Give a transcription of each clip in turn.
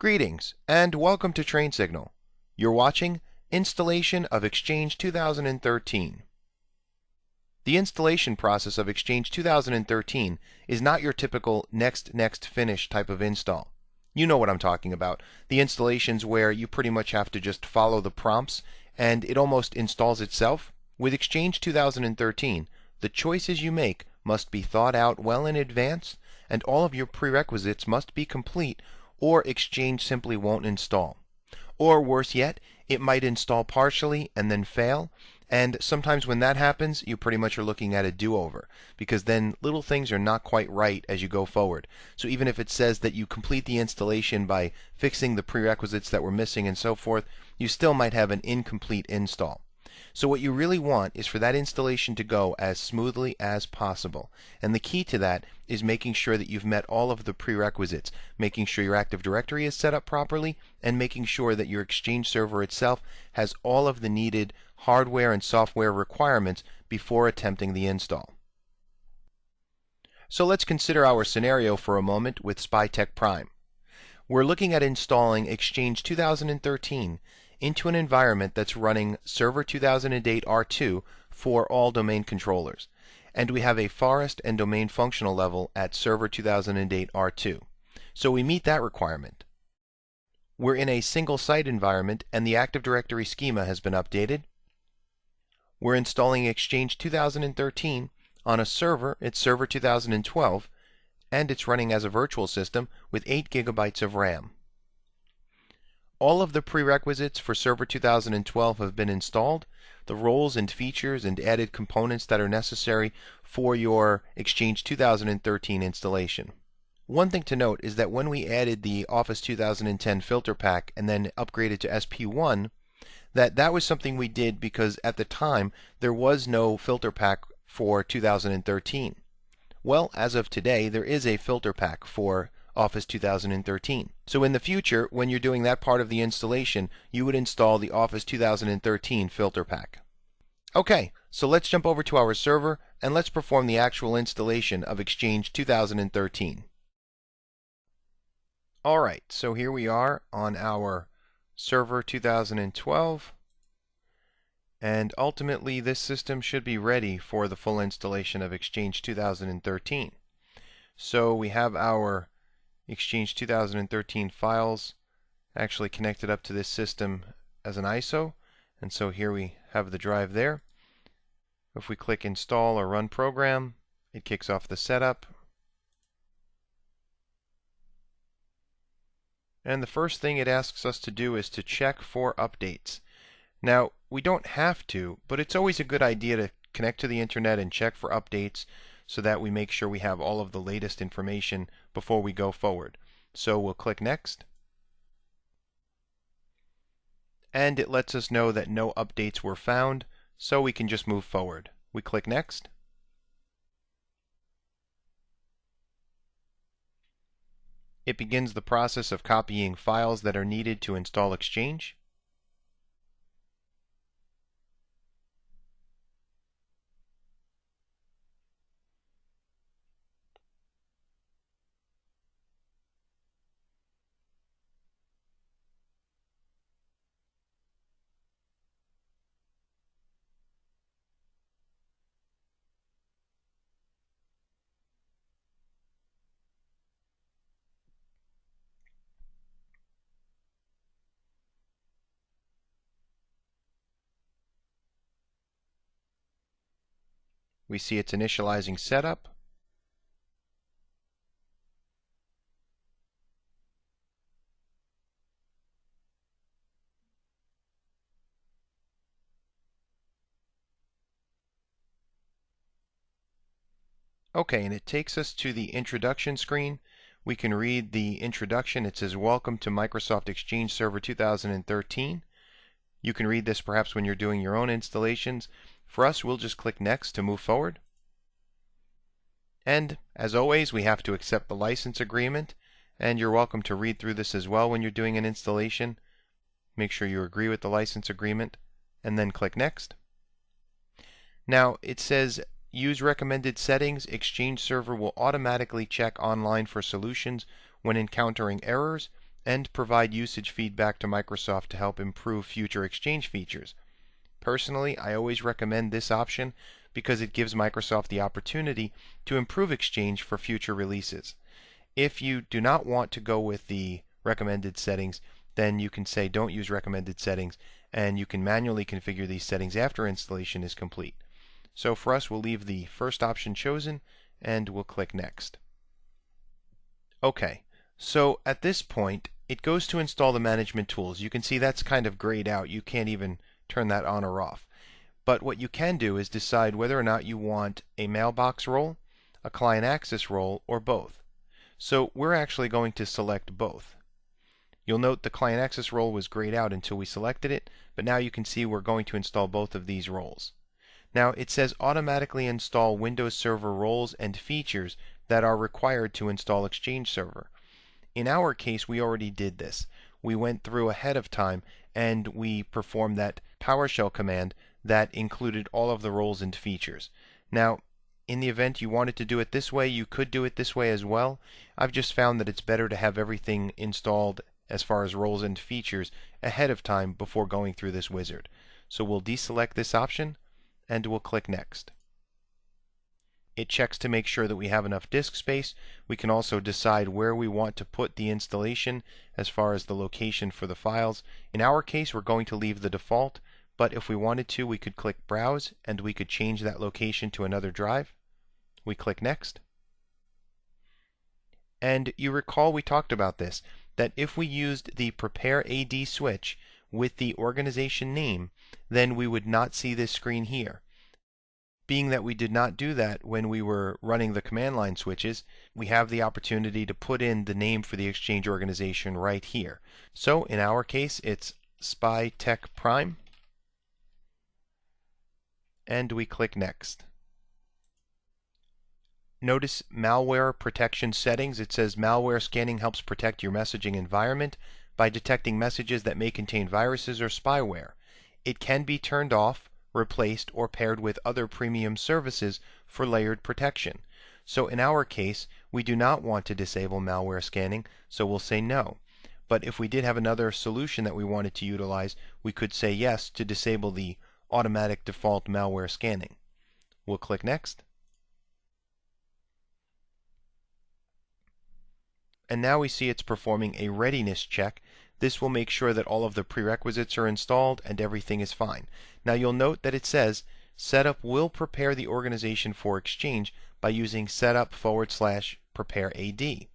Greetings and welcome to Train Signal. You're watching Installation of Exchange 2013. The installation process of Exchange 2013 is not your typical next finish type of install. You know what I'm talking about. The installations where you pretty much have to just follow the prompts and it almost installs itself. With Exchange 2013, the choices you make must be thought out well in advance, and all of your prerequisites must be complete, or Exchange simply won't install. Or worse yet, it might install partially and then fail, and sometimes when that happens, you pretty much are looking at a do-over, because then little things are not quite right as you go forward. So even if it says that you complete the installation by fixing the prerequisites that were missing and so forth, you still might have an incomplete install. So what you really want is for that installation to go as smoothly as possible. And the key to that is making sure that you've met all of the prerequisites, making sure your Active Directory is set up properly, and making sure that your Exchange server itself has all of the needed hardware and software requirements before attempting the install. So let's consider our scenario for a moment with SpyTech Prime. We're looking at installing Exchange 2013 into an environment that's running Server 2008 R2 for all domain controllers. And we have a forest and domain functional level at Server 2008 R2. So we meet that requirement. We're in a single site environment and the Active Directory schema has been updated. We're installing Exchange 2013 on a server, it's Server 2012, and it's running as a virtual system with 8 GB of RAM. All of the prerequisites for Server 2012 have been installed. The roles and features and added components that are necessary for your Exchange 2013 installation. One thing to note is that when we added the Office 2010 filter pack and then upgraded to SP1, that was something we did because at the time there was no filter pack for 2013. Well, as of today, there is a filter pack for Office 2013. So in the future, when you're doing that part of the installation, you would install the Office 2013 filter pack. Okay, so let's jump over to our server and let's perform the actual installation of Exchange 2013. Alright, so here we are on our Server 2012, and ultimately this system should be ready for the full installation of Exchange 2013. So we have our Exchange 2013 files actually connected up to this system as an ISO, and so here we have the drive there. If we click Install or Run Program, it kicks off the setup. And the first thing it asks us to do is to check for updates. Now, we don't have to, but it's always a good idea to connect to the internet and check for updates so that we make sure we have all of the latest information before we go forward. So we'll click Next. And it lets us know that no updates were found, so we can just move forward. We click Next. It begins the process of copying files that are needed to install Exchange. We see it's initializing setup. Okay, and it takes us to the introduction screen. We can read the introduction. It says, "Welcome to Microsoft Exchange Server 2013. You can read this perhaps when you're doing your own installations. For us, we'll just click Next to move forward. And as always, we have to accept the license agreement, and you're welcome to read through this as well when you're doing an installation. Make sure you agree with the license agreement, and then click Next. Now, it says, "Use recommended settings. Exchange Server will automatically check online for solutions when encountering errors and provide usage feedback to Microsoft to help improve future Exchange features. Personally, I always recommend this option because it gives Microsoft the opportunity to improve Exchange for future releases. If you do not want to go with the recommended settings, then you can say don't use recommended settings, and you can manually configure these settings after installation is complete. So for us, we'll leave the first option chosen, and we'll click Next. Okay, so at this point, it goes to install the management tools. You can see that's kind of grayed out. You can't even turn that on or off. But what you can do is decide whether or not you want a mailbox role, a client access role, or both. So we're actually going to select both. You'll note the client access role was grayed out until we selected it, but now you can see we're going to install both of these roles. Now it says automatically install Windows Server roles and features that are required to install Exchange Server. In our case, we already did this. We went through ahead of time and we performed that PowerShell command that included all of the roles and features. Now, in the event you wanted to do it this way, you could do it this way as well. I've just found that it's better to have everything installed as far as roles and features ahead of time before going through this wizard. So we'll deselect this option and we'll click Next. It checks to make sure that we have enough disk space. We can also decide where we want to put the installation as far as the location for the files. In our case, we're going to leave the default, but if we wanted to, we could click Browse and we could change that location to another drive. We click Next. And you recall we talked about this, that if we used the Prepare AD switch with the organization name, then we would not see this screen here. Being that we did not do that when we were running the command line switches, we have the opportunity to put in the name for the Exchange organization right here. So in our case, it's SpyTech Prime, and we click Next. Notice malware protection settings. It says malware scanning helps protect your messaging environment by detecting messages that may contain viruses or spyware. It can be turned off, replaced, or paired with other premium services for layered protection. So in our case, we do not want to disable malware scanning, so we'll say no. But if we did have another solution that we wanted to utilize, we could say yes to disable the automatic default malware scanning. We'll click Next. And now we see it's performing a readiness check. This will make sure that all of the prerequisites are installed and everything is fine. Now you'll note that it says Setup will prepare the organization for Exchange by using setup/prepare AD.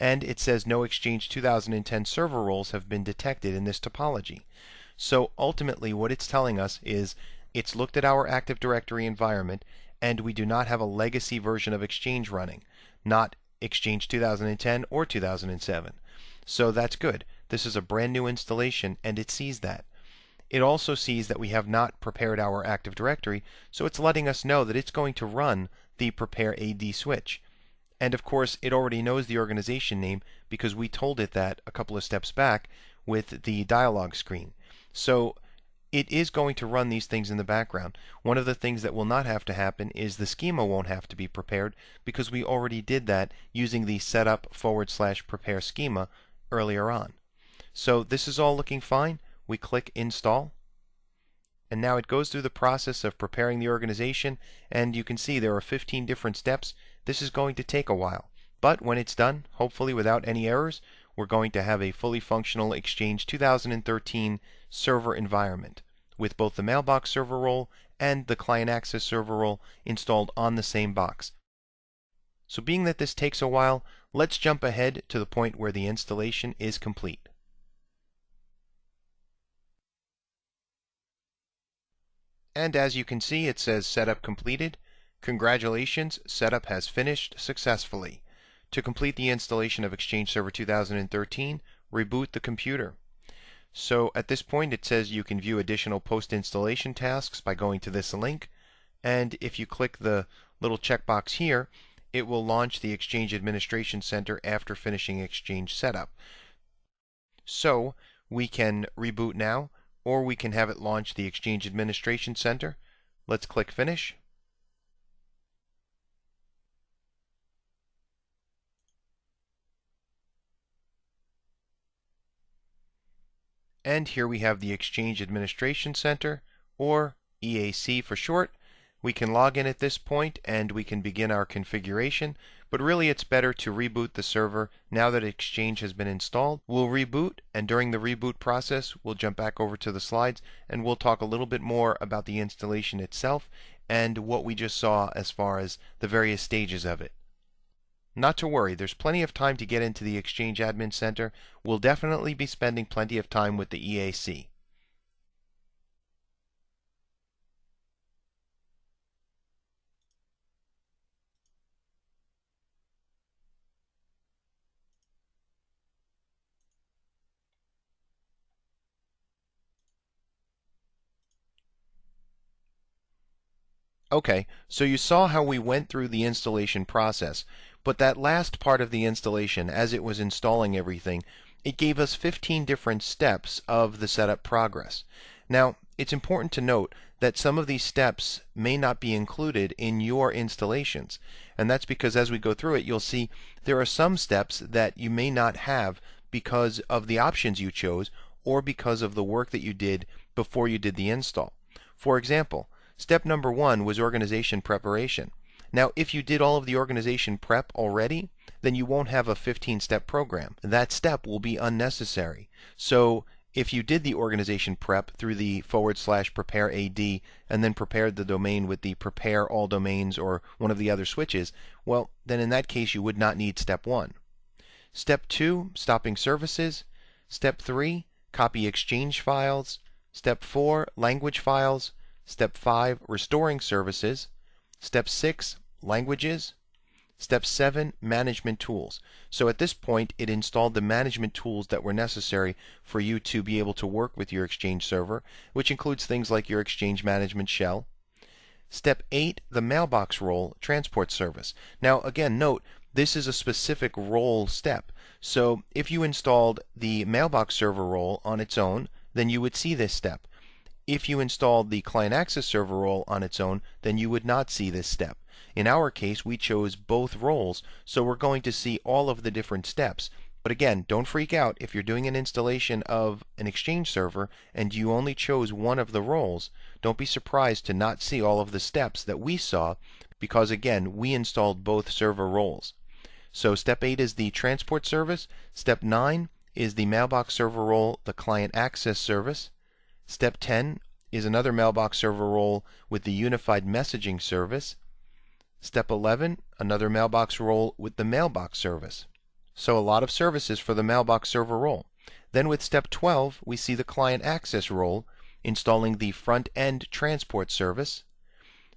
And it says no Exchange 2010 server roles have been detected in this topology. So ultimately what it's telling us is it's looked at our Active Directory environment and we do not have a legacy version of Exchange running, not Exchange 2010 or 2007. So that's good. This is a brand new installation and it sees that. It also sees that we have not prepared our Active Directory, so it's letting us know that it's going to run the Prepare AD switch. And of course, it already knows the organization name because we told it that a couple of steps back with the dialog screen. So it is going to run these things in the background. One of the things that will not have to happen is the schema won't have to be prepared because we already did that using the setup/prepare schema earlier on. So this is all looking fine. We click Install. And now it goes through the process of preparing the organization, and you can see there are 15 different steps. This is going to take a while. But when it's done, hopefully without any errors, we're going to have a fully functional Exchange 2013 server environment with both the mailbox server role and the client access server role installed on the same box. So being that this takes a while, let's jump ahead to the point where the installation is complete. And as you can see, it says Setup completed. Congratulations, setup has finished successfully. To complete the installation of Exchange Server 2013, reboot the computer. So at this point it says you can view additional post-installation tasks by going to this link, and if you click the little checkbox here, it will launch the Exchange Administration Center after finishing Exchange setup. So we can reboot now, or we can have it launch the Exchange Administration Center. Let's click Finish. And here we have the Exchange Administration Center, or EAC for short. We can log in at this point and we can begin our configuration, but really it's better to reboot the server now that Exchange has been installed. We'll reboot, and during the reboot process we'll jump back over to the slides and we'll talk a little bit more about the installation itself and what we just saw as far as the various stages of it. Not to worry, there's plenty of time to get into the Exchange Admin Center. We'll definitely be spending plenty of time with the EAC. Okay, so you saw how we went through the installation process, but that last part of the installation, as it was installing everything, it gave us 15 different steps of the setup progress. Now, it's important to note that some of these steps may not be included in your installations, and that's because as we go through it, you'll see there are some steps that you may not have because of the options you chose or because of the work that you did before you did the install. For example, step number 1 was organization preparation. Now, if you did all of the organization prep already, then you won't have a 15-step program. That step will be unnecessary. So if you did the organization prep through the /prepare AD and then prepared the domain with the prepare all domains or one of the other switches, well, then in that case you would not need step 1. Step 2, stopping services. Step 3, copy Exchange files. Step 4, language files. Step 5, restoring services. Step 6, languages. Step 7, management tools. So at this point, it installed the management tools that were necessary for you to be able to work with your Exchange server, which includes things like your Exchange Management Shell. Step 8, the mailbox role transport service. Now again, note, this is a specific role step. So if you installed the mailbox server role on its own, then you would see this step. If you installed the client access server role on its own, then you would not see this step. In our case, we chose both roles, so we're going to see all of the different steps. But again, don't freak out if you're doing an installation of an Exchange server and you only chose one of the roles. Don't be surprised to not see all of the steps that we saw, because again, we installed both server roles. So step 8 is the transport service. Step 9 is the mailbox server role, the client access service. Step 10 is another mailbox server role with the unified messaging service. Step 11, another mailbox role with the mailbox service. So a lot of services for the mailbox server role. Then with step 12, we see the client access role, installing the front-end transport service.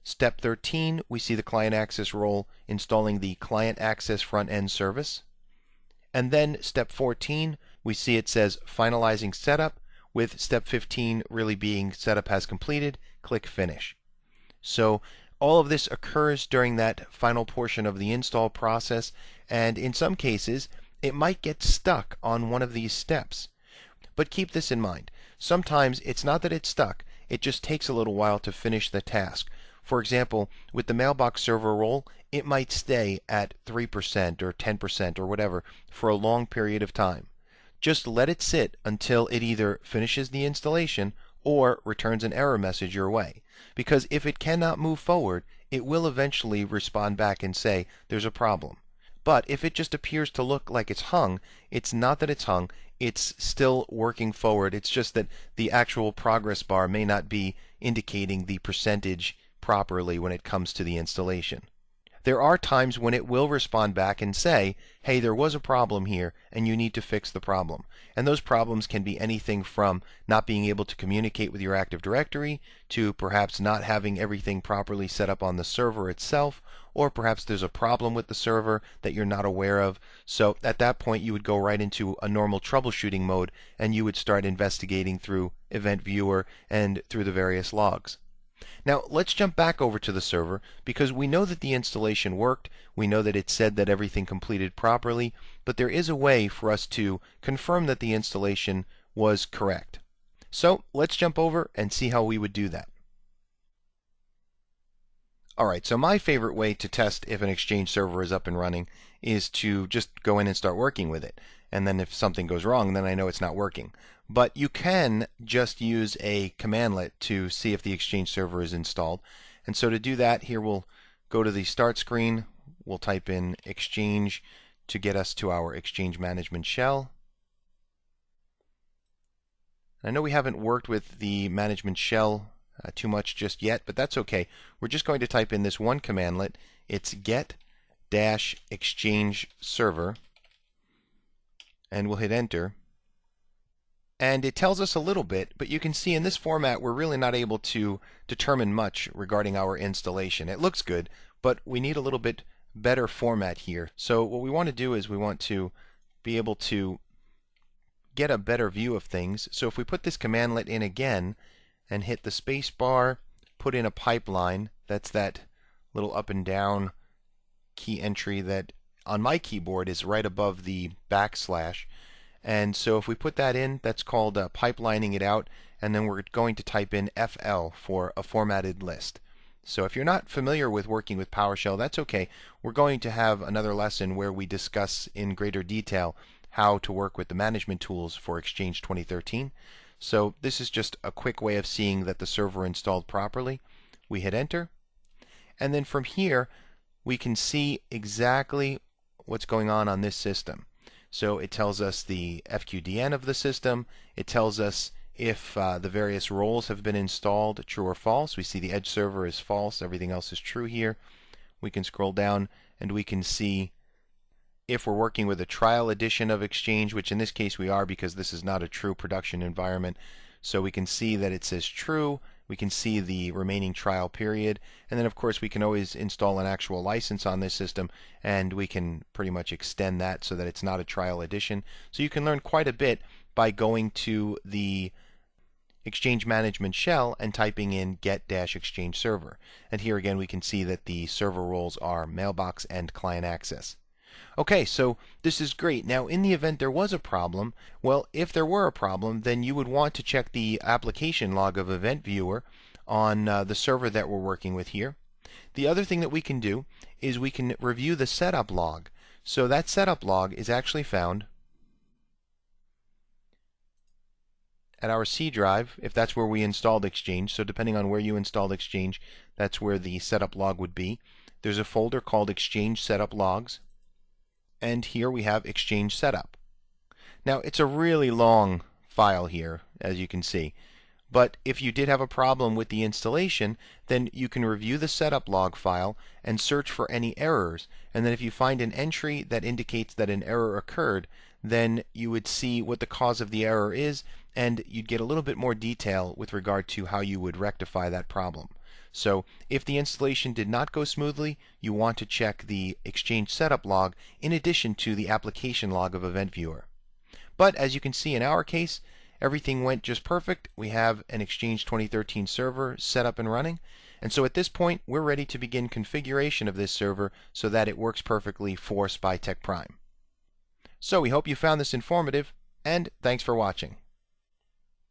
Step 13, we see the client access role, installing the client access front-end service. And then step 14, we see it says finalizing setup, with step 15 really being setup has completed, click finish. So all of this occurs during that final portion of the install process, and in some cases it might get stuck on one of these steps. But keep this in mind. Sometimes it's not that it's stuck, it just takes a little while to finish the task. For example, with the mailbox server role, it might stay at 3% or 10% or whatever for a long period of time. Just let it sit until it either finishes the installation or returns an error message your way. Because if it cannot move forward, it will eventually respond back and say there's a problem. But if it just appears to look like it's hung, it's not that it's hung, it's still working forward. It's just that the actual progress bar may not be indicating the percentage properly when it comes to the installation. There are times when it will respond back and say, hey, there was a problem here and you need to fix the problem. And those problems can be anything from not being able to communicate with your Active Directory to perhaps not having everything properly set up on the server itself, or perhaps there's a problem with the server that you're not aware of. So at that point you would go right into a normal troubleshooting mode and you would start investigating through Event Viewer and through the various logs. Now let's jump back over to the server, because we know that the installation worked, we know that it said that everything completed properly, but there is a way for us to confirm that the installation was correct. So let's jump over and see how we would do that. Alright, so my favorite way to test if an Exchange server is up and running is to just go in and start working with it. And then if something goes wrong, then I know it's not working. but you can just use a commandlet to see if the Exchange server is installed. And so to do that, here we'll go to the start screen. We'll type in Exchange to get us to our Exchange Management Shell. I know we haven't worked with the management shell too much just yet, but that's okay. We're just going to type in this one commandlet. It's get-exchange server, and we'll hit enter. And it tells us a little bit, but you can see in this format we're really not able to determine much regarding our installation. It looks good, but we need a little bit better format here. So what we want to do is we want to be able to get a better view of things. So if we put this commandlet in again and hit the space bar, put in a pipeline, that's that little up and down key entry that on my keyboard is right above the backslash. And so if we put that in, that's called pipelining it out, and then we're going to type in FL for a formatted list. So if you're not familiar with working with PowerShell, that's okay. We're going to have another lesson where we discuss in greater detail how to work with the management tools for Exchange 2013. So this is just a quick way of seeing that the server installed properly. We hit enter, and then from here we can see exactly what's going on this system. So it tells us the FQDN of the system. It tells us if the various roles have been installed, true or false. We see the Edge server is false. Everything else is true here. We can scroll down and we can see if we're working with a trial edition of Exchange, which in this case we are because this is not a true production environment. So we can see that it says true. We can see the remaining trial period. And then of course we can always install an actual license on this system, and we can pretty much extend that so that it's not a trial edition. So you can learn quite a bit by going to the Exchange Management Shell and typing in get-exchange server. And here again we can see that the server roles are mailbox and client access. Okay, so this is great. Now, in the event there was a problem, well, if there were a problem, then you would want to check the application log of Event Viewer on the server that we're working with here. The other thing that we can do is we can review the setup log. So that setup log is actually found at our C drive, if that's where we installed Exchange. So depending on where you installed Exchange, that's where the setup log would be. There's a folder called Exchange Setup Logs. And here we have Exchange Setup. Now it's a really long file here, as you can see. But if you did have a problem with the installation, then you can review the setup log file and search for any errors. And then if you find an entry that indicates that an error occurred, then you would see what the cause of the error is, and you'd get a little bit more detail with regard to how you would rectify that problem. So if the installation did not go smoothly, you want to check the Exchange Setup log in addition to the application log of Event Viewer. But as you can see in our case, everything went just perfect. We have an Exchange 2013 server set up and running. And so at this point, we're ready to begin configuration of this server so that it works perfectly for SpyTech Prime. So we hope you found this informative, and thanks for watching.